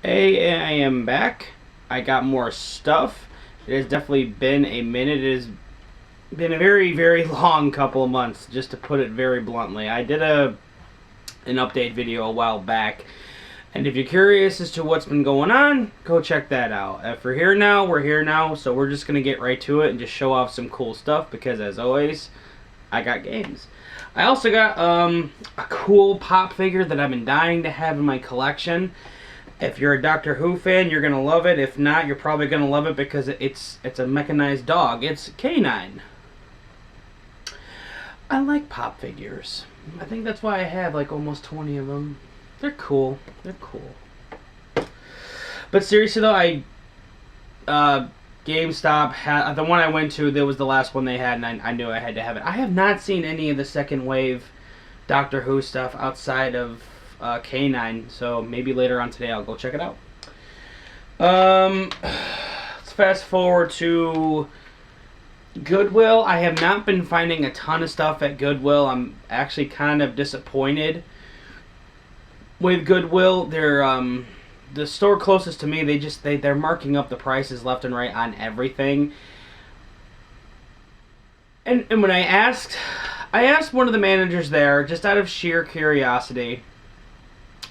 Hey, I am back. I got more stuff. It has definitely been a minute. It has been a very, very long couple of months, just to put it very bluntly. I did an update video a while back, and if you're curious as to what's been going on, go check that out. If we're here now, we're here now, so we're just gonna get right to it and just show off some cool stuff because, as always, I got games. I also got a cool pop figure that I've been dying to have in my collection. If you're a Doctor Who fan, you're gonna love it. If not, you're probably gonna love it because it's a mechanized dog. It's K9. I like pop figures. I think that's why I have like almost 20 of them. They're cool. They're cool. But seriously though, GameStop had the one I went to. That was the last one they had, and I knew I had to have it. I have not seen any of the second wave Doctor Who stuff outside of K9, so maybe later on today I'll go check it out. Let's fast forward to Goodwill. I have not been finding a ton of stuff at Goodwill. I'm actually kind of disappointed with Goodwill. They're the store closest to me. They're marking up the prices left and right on everything. And when I asked one of the managers there, just out of sheer curiosity.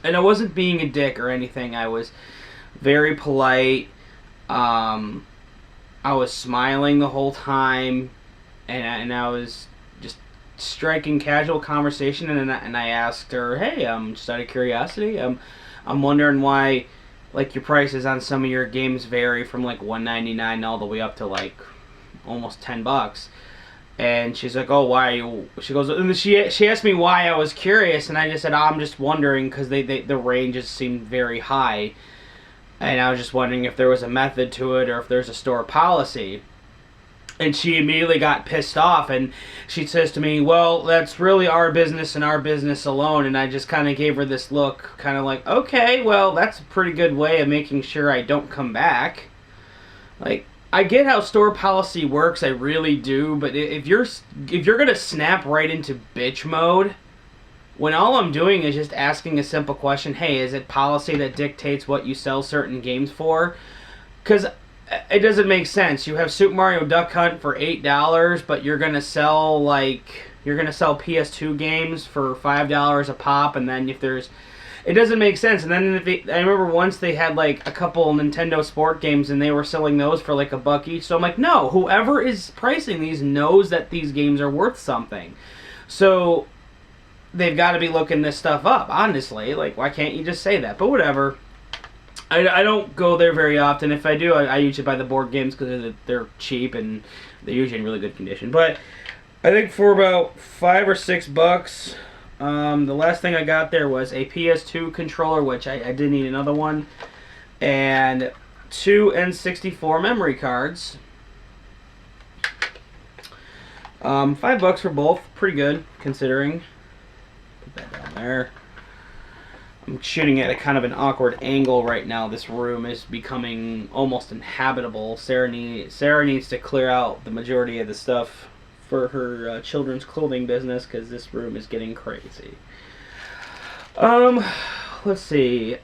And I wasn't being a dick or anything. I was very polite. I was smiling the whole time, and I was just striking casual conversation. And I asked her, "Hey, just out of curiosity, I'm wondering why, like, your prices on some of your games vary from like $1.99 all the way up to like almost $10." And she's like, "Oh, why?" She goes, and she asked me why I was curious, and I just said, "Oh, I'm just wondering because the ranges seemed very high, and I was just wondering if there was a method to it or if there's a store policy." And she immediately got pissed off, and she says to me, "Well, that's really our business and our business alone." And I just kind of gave her this look, kind of like, "Okay, well, that's a pretty good way of making sure I don't come back." Like, I get how store policy works, I really do, but if you're gonna snap right into bitch mode, when all I'm doing is just asking a simple question, hey, is it policy that dictates what you sell certain games for? Because it doesn't make sense. You have Super Mario Duck Hunt for $8, but you're gonna sell PS2 games for $5 a pop, and then if there's it doesn't make sense. And then I remember once they had like a couple Nintendo Sport games and they were selling those for like $1 each. So I'm like, no, whoever is pricing these knows that these games are worth something. So they've got to be looking this stuff up, honestly. Like, why can't you just say that? But whatever. I don't go there very often. If I do, I usually buy the board games because they're cheap and they're usually in really good condition. But I think for about $5 or $6, the last thing I got there was a PS2 controller, which I did need another one, and 2 N64 memory cards. $5 for both, pretty good considering. Put that down there. I'm shooting at a kind of an awkward angle right now. This room is becoming almost inhabitable. Sarah needs to clear out the majority of the stuff for her children's clothing business because this room is getting crazy. Let's see.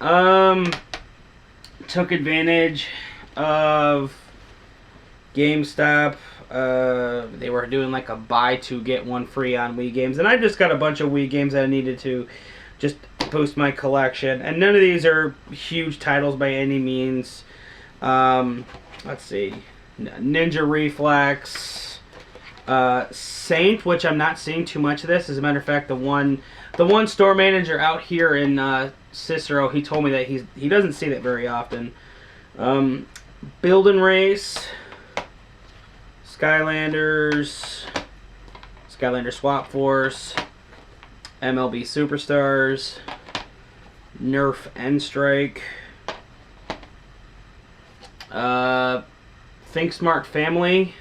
Took advantage of GameStop. They were doing like a buy two get one free on Wii Games, and I just got a bunch of Wii games that I needed to just boost my collection. And none of these are huge titles by any means. Let's see. Ninja Reflex. Saint, which I'm not seeing too much of this. As a matter of fact, the one store manager out here in Cicero, he told me that he doesn't see that very often. Build and Race, Skylanders, Skylander Swap Force, MLB Superstars, Nerf N-Strike, Think Smart Family.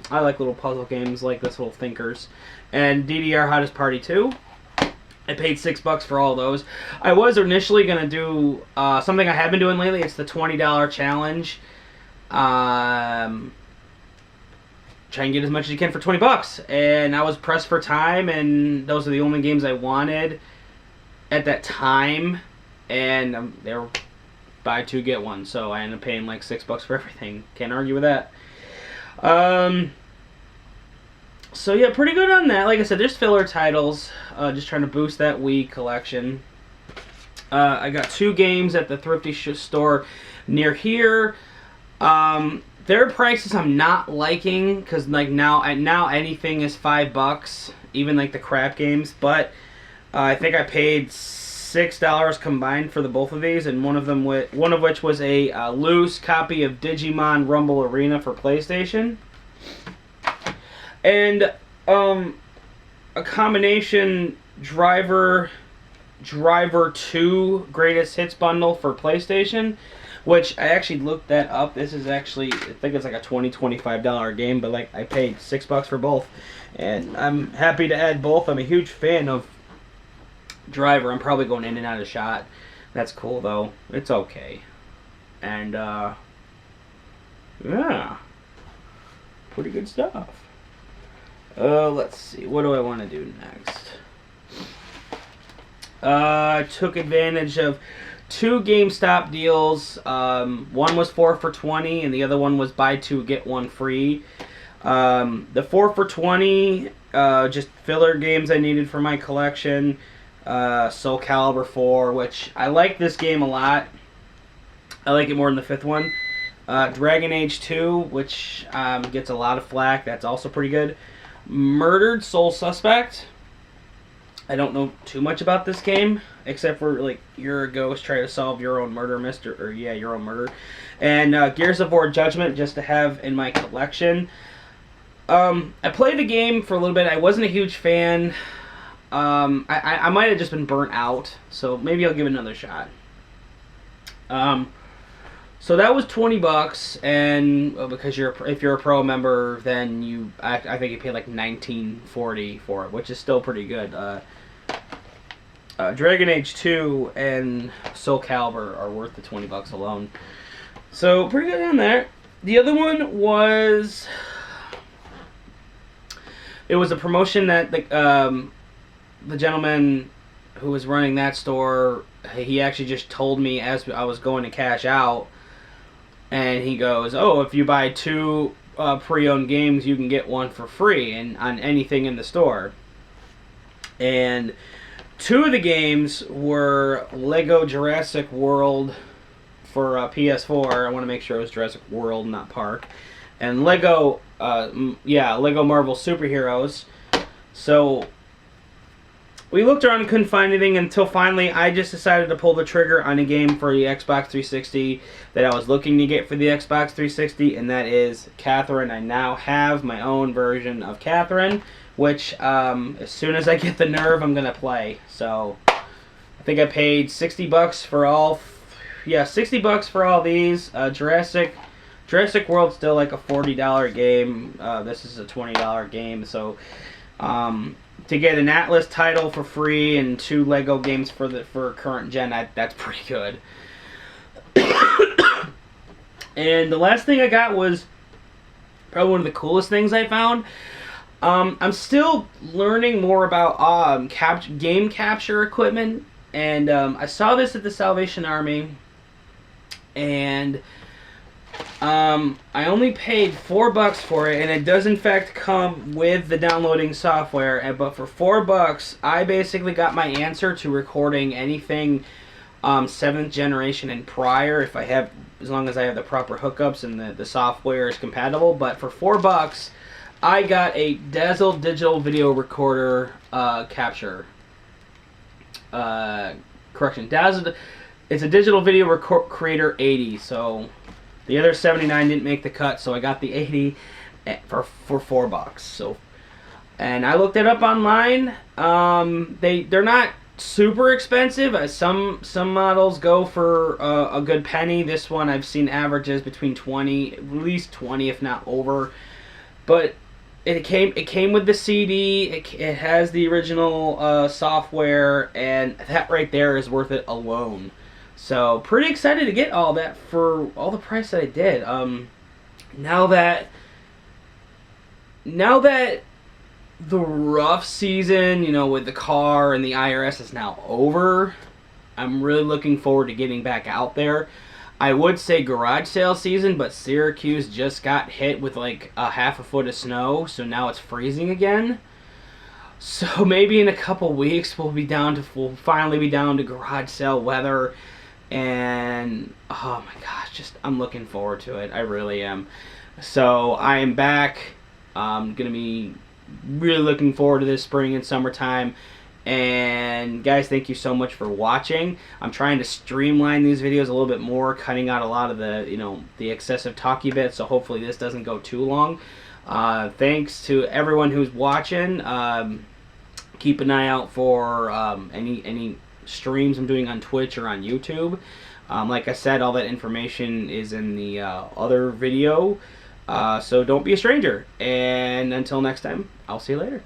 I like little puzzle games like this, little thinkers. And DDR Hottest Party 2. I paid $6 for all those. I was initially going to do something I have been doing lately. It's the $20 challenge. Try and get as much as you can for $20. And I was pressed for time, and those are the only games I wanted at that time. And they were buy two get one. So I ended up paying like $6 for everything. Can't argue with that. So yeah, pretty good on that. Like I said, there's filler titles. Just trying to boost that Wii collection. I got 2 games at the thrifty store near here. Their prices I'm not liking because like now anything is $5, even like the crap games. But I think I paid $6 combined for the both of these, and one of which was a loose copy of Digimon Rumble Arena for PlayStation, and a combination Driver 2 Greatest Hits bundle for PlayStation, which I actually looked that up. This is actually, I think it's like a $25 game, but like I paid $6 for both, and I'm happy to add both. I'm a huge fan of Driver. I'm probably going in and out of shot. That's cool though. It's okay. And yeah, pretty good stuff. Let's see. What do I want to do next? I took advantage of 2 GameStop deals. One was 4 for $20, and the other one was buy 2 get 1 free. The 4 for $20, just filler games I needed for my collection. Soul Calibur 4, which I like this game a lot. I like it more than the 5th one. Dragon Age 2, which gets a lot of flack. That's also pretty good. Murdered Soul Suspect. I don't know too much about this game, except for like you're a ghost trying to solve your own murder, your own murder. And Gears of War Judgment, just to have in my collection. I played the game for a little bit. I wasn't a huge fan. I might have just been burnt out, so maybe I'll give it another shot. So that was $20, and because if you're a pro member, then I think you pay like $19.40 for it, which is still pretty good. Dragon Age 2 and Soul Calibur are worth the $20 alone. So pretty good on there. The other one was, it was a promotion that the gentleman who was running that store, he actually just told me as I was going to cash out. And he goes, oh, if you buy 2 pre-owned games, you can get 1 for free and on anything in the store. And 2 of the games were Lego Jurassic World for PS4. I want to make sure it was Jurassic World, not Park. And Lego Marvel Superheroes. So we looked around and couldn't find anything until finally I just decided to pull the trigger on a game for the Xbox 360 that I was looking to get for the Xbox 360, and that is Catherine. I now have my own version of Catherine, which as soon as I get the nerve, I'm going to play. So I think I paid $60 for all, $60 for all these. Jurassic World's still like a $40 game. This is a $20 game, so to get an Atlas title for free and 2 Lego games for current gen, that's pretty good. And the last thing I got was probably one of the coolest things I found. I'm still learning more about game capture equipment, and I saw this at the Salvation Army, and I only paid $4 for it, and it does in fact come with the downloading software. But for $4, I basically got my answer to recording anything 7th generation and prior, as long as I have the proper hookups and the software is compatible. But for $4, I got a Dazzle digital video recorder capture. Correction, Dazzle. It's a digital video creator 80, so the other 79 didn't make the cut, so I got the 80 for $4. So, and I looked it up online. They're not super expensive. Some models go for a good penny. This one I've seen averages between 20, at least 20, if not over. But it came with the CD. It has the original software, and that right there is worth it alone. So pretty excited to get all that for all the price that I did. Now that the rough season, with the car and the IRS is now over, I'm really looking forward to getting back out there. I would say garage sale season, but Syracuse just got hit with like a half a foot of snow, so now it's freezing again. So maybe in a couple weeks we'll finally be down to garage sale weather, and oh my gosh, just I'm looking forward to it. I really am. So I am back. I'm gonna be really looking forward to this spring and summertime. And guys, thank you so much for watching. I'm trying to streamline these videos a little bit more, cutting out a lot of the the excessive talky bits. So hopefully this doesn't go too long. Thanks to everyone who's watching. Keep an eye out for any streams I'm doing on Twitch or on YouTube. Like I said, all that information is in the other video. So don't be a stranger. And until next time, I'll see you later.